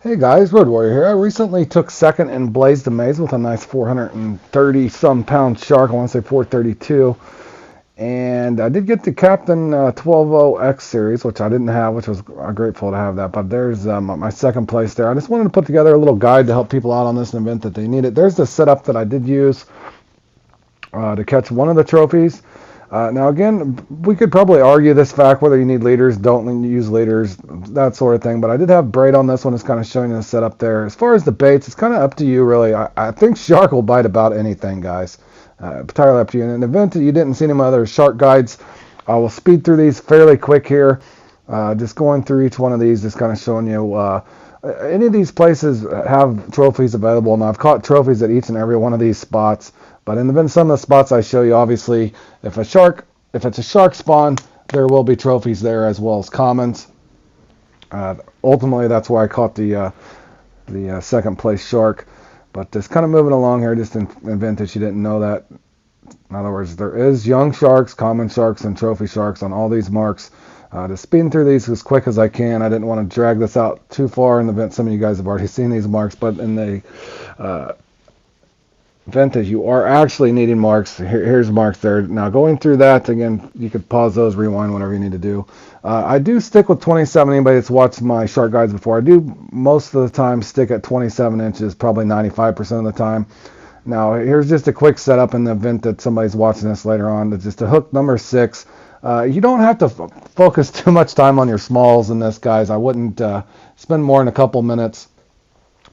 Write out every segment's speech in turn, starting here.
Hey guys, Road Warrior here. I recently took second in Blaze the Maze with a nice 430 some pound shark. I want to say 432. And I did get the Captain 120X series, which I didn't have, which was grateful to have that. But there's my second place there. I just wanted to put together a little guide to help people out on this event that they need it. There's the setup that I did use to catch one of the trophies. Now, again, we could probably argue this fact whether you need leaders, don't use leaders, that sort of thing. But I did have braid on this one. It's kind of showing you the setup there. As far as the baits, it's kind of up to you, really. I think shark will bite about anything, guys. Entirely up to you. In an event that you didn't see any of my other shark guides, I will speed through these fairly quick here. Just going through each one of these, just kind of showing you. Any of these places have trophies available, and I've caught trophies at each and every one of these spots. But in some of the spots I show you, obviously, if it's a shark spawn, there will be trophies there as well as commons. Ultimately, that's why I caught the second place shark. But just kind of moving along here, just in event that you didn't know that. In other words, there is young sharks, common sharks, and trophy sharks on all these marks. Just speeding through these as quick as I can. I didn't want to drag this out too far in the event some of you guys have already seen these marks, but in the event that you are actually needing marks, here's marks there. Now going through that, again, you could pause those, rewind, whatever you need to do. I do stick with 27. Anybody that's watched my shark guides before, I do most of the time stick at 27 inches, probably 95% of the time. Now here's just a quick setup in the event that somebody's watching this later on. It's just a hook number 6. You don't have to focus too much time on your smalls in this, guys. I wouldn't spend more than a couple minutes,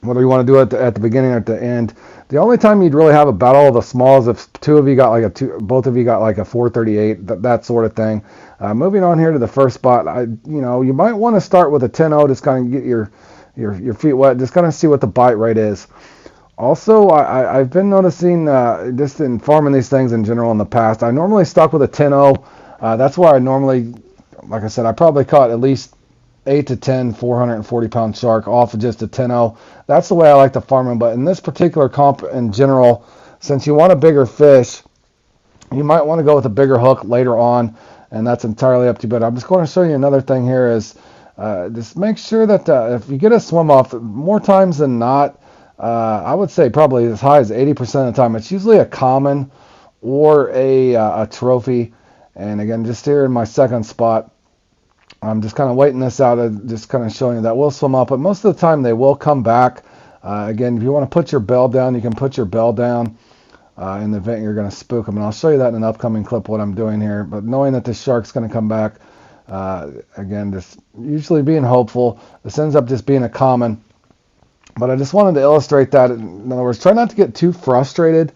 whether you want to do it at the beginning or at the end. The only time you'd really have a battle of the smalls if both of you got like a 438, that sort of thing. Moving on here to the first spot, you might want to start with a 10-0, just kind of get your feet wet, just kind of see what the bite rate is. Also, I've been noticing just in farming these things in general in the past, I normally stuck with a 10-0. That's where I normally, like I said, I probably caught at least 8 to 10 440 pound shark off of just a 10-0. That's the way I like to farm them. But in this particular comp in general, since you want a bigger fish, you might want to go with a bigger hook later on, and that's entirely up to you. But I'm just going to show you another thing here is just make sure that if you get a swim off, more times than not, I would say probably as high as 80% of the time, it's usually a common or a trophy. And again, just here in my second spot, I'm just kind of waiting this out, just kind of showing you that will swim up, but most of the time they will come back. Again, if you want to put your bell down, you can put your bell down in the event you're going to spook them, and I'll show you that in an upcoming clip what I'm doing here. But knowing that this shark's going to come back, again, just usually being hopeful. This ends up just being a common, but I just wanted to illustrate that. In other words, try not to get too frustrated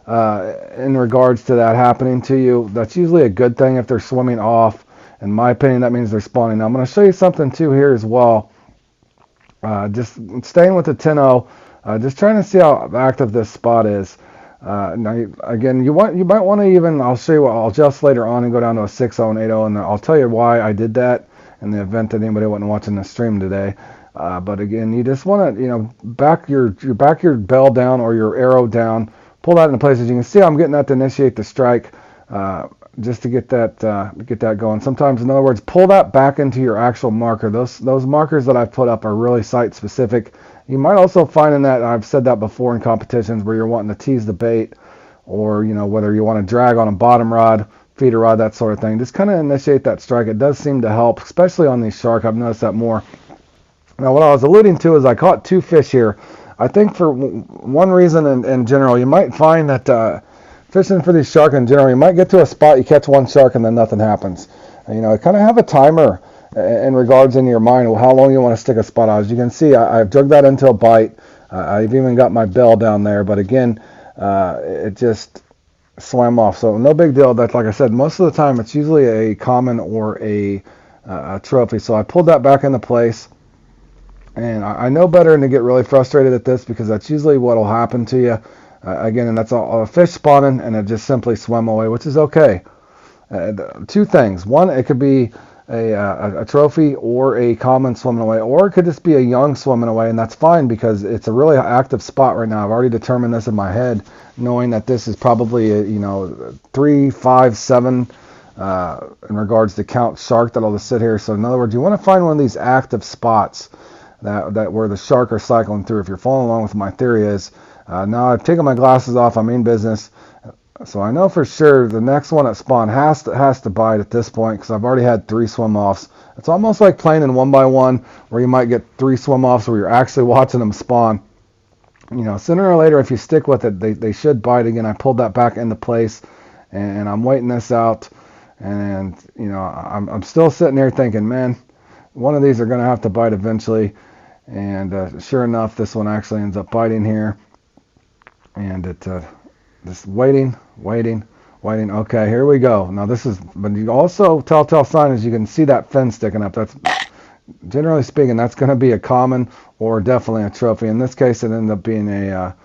in regards to that happening to you. That's usually a good thing if they're swimming off. In my opinion, that means they're spawning. Now, I'm going to show you something too here as well. Just staying with the 10-0, just trying to see how active this spot is. Now, again, you might want to even, I'll show you what I'll adjust later on and go down to a 6-0 and 8-0, and I'll tell you why I did that in the event that anybody wasn't watching the stream today. But again, you just want to, back your bell down or your arrow down, pull that into place. As you can see, I'm getting that to initiate the strike. Just to get that going. Sometimes, in other words, pull that back into your actual marker. Those markers that I've put up are really site specific. You might also find in that, I've said that before in competitions where you're wanting to tease the bait, or whether you want to drag on a bottom rod, feeder rod, that sort of thing. Just kind of initiate that strike. It does seem to help, especially on these shark. I've noticed that more. Now, what I was alluding to is I caught 2 fish here. I think for one reason in general, you might find that fishing for these shark in general, you might get to a spot, you catch one shark, and then nothing happens. Kind of have a timer in regards in your mind of how long you want to stick a spot out. As you can see, I've drug that into a bite. I've even got my bell down there, but again, it just swam off. So no big deal. That's, like I said, most of the time it's usually a common or a trophy. So I pulled that back into place. And I know better than to get really frustrated at this, because that's usually what will happen to you. Again, and that's a fish spawning, and it just simply swam away, which is okay. 2 things. One, it could be a trophy or a common swimming away, or it could just be a young swimming away, and that's fine because it's a really active spot right now. I've already determined this in my head, knowing that this is probably 3, 5, 7 in regards to count shark that'll just sit here. So in other words, you want to find one of these active spots. that where the shark are cycling through. If you're following along with my theory is, now I've taken my glasses off, I mean business. So I know for sure the next one at spawn has to bite at this point because I've already had 3 swim offs. It's almost like playing in 1x1 where you might get 3 swim offs where you're actually watching them spawn. You know, sooner or later if you stick with it, they should bite again. I pulled that back into place and I'm waiting this out. And you know, I'm still sitting here thinking, man, one of these are going to have to bite eventually. And sure enough, this one actually ends up biting here. And it just waiting. Okay, here we go. Now this is, but you also telltale sign is you can see that fin sticking up. That's generally speaking, that's going to be a common or definitely a trophy. In this case, it ended up being a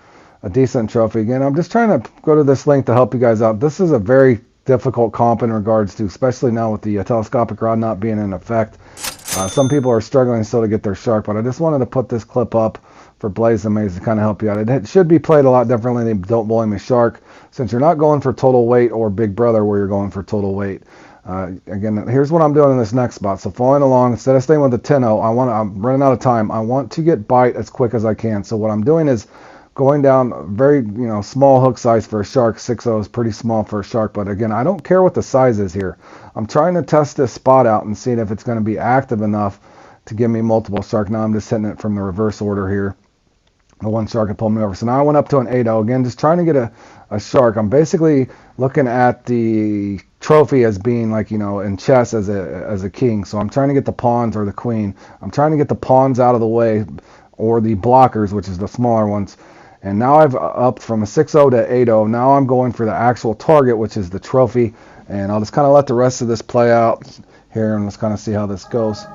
decent trophy. Again, I'm just trying to go to this link to help you guys out. This is a very difficult comp in regards to, especially now with the telescopic rod not being in effect. Some people are struggling still to get their shark, but I just wanted to put this clip up for Blaze the Maze to kind of help you out. It should be played a lot differently than Don't Bully Me Shark, since you're not going for total weight or Big Brother where you're going for total weight. Again, here's what I'm doing in this next spot. So following along, instead of staying with the 10-0, I'm running out of time. I want to get bite as quick as I can. So what I'm doing is going down very, small hook size for a shark. 6-0 is pretty small for a shark, but again, I don't care what the size is here. I'm trying to test this spot out and seeing if it's going to be active enough to give me multiple shark. Now I'm just hitting it from the reverse order here. The one shark had pulled me over. So now I went up to an 8-0. Again, just trying to get a shark. I'm basically looking at the trophy as being like, in chess as a king. So I'm trying to get the pawns or the queen. I'm trying to get the pawns out of the way or the blockers, which is the smaller ones. And now I've upped from a 6-0 to 8-0. Now I'm going for the actual target, which is the trophy. And I'll just kind of let the rest of this play out here and let's kind of see how this goes.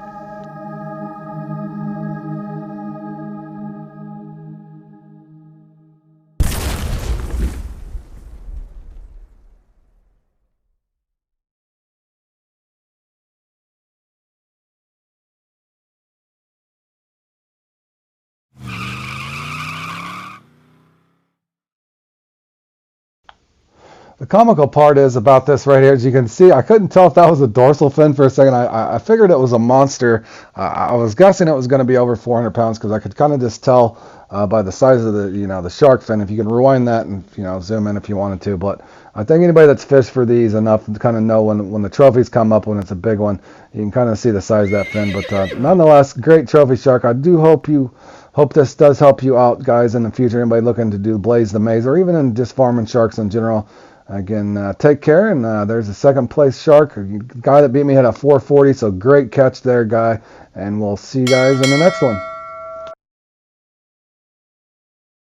The comical part is about this right here, as you can see, I couldn't tell if that was a dorsal fin for a second. I figured it was a monster. I was guessing it was going to be over 400 pounds because I could kind of just tell by the size of the shark fin. If you can rewind that and zoom in if you wanted to. But I think anybody that's fished for these enough to kind of know when the trophies come up, when it's a big one, you can kind of see the size of that fin. But nonetheless, great trophy shark. I do hope this does help you out, guys, in the future. Anybody looking to do Blaze the Maze or even in just farming sharks in general. Again, take care, and there's a second place shark. A guy that beat me had a 440, so great catch there, guy, and we'll see you guys in the next one.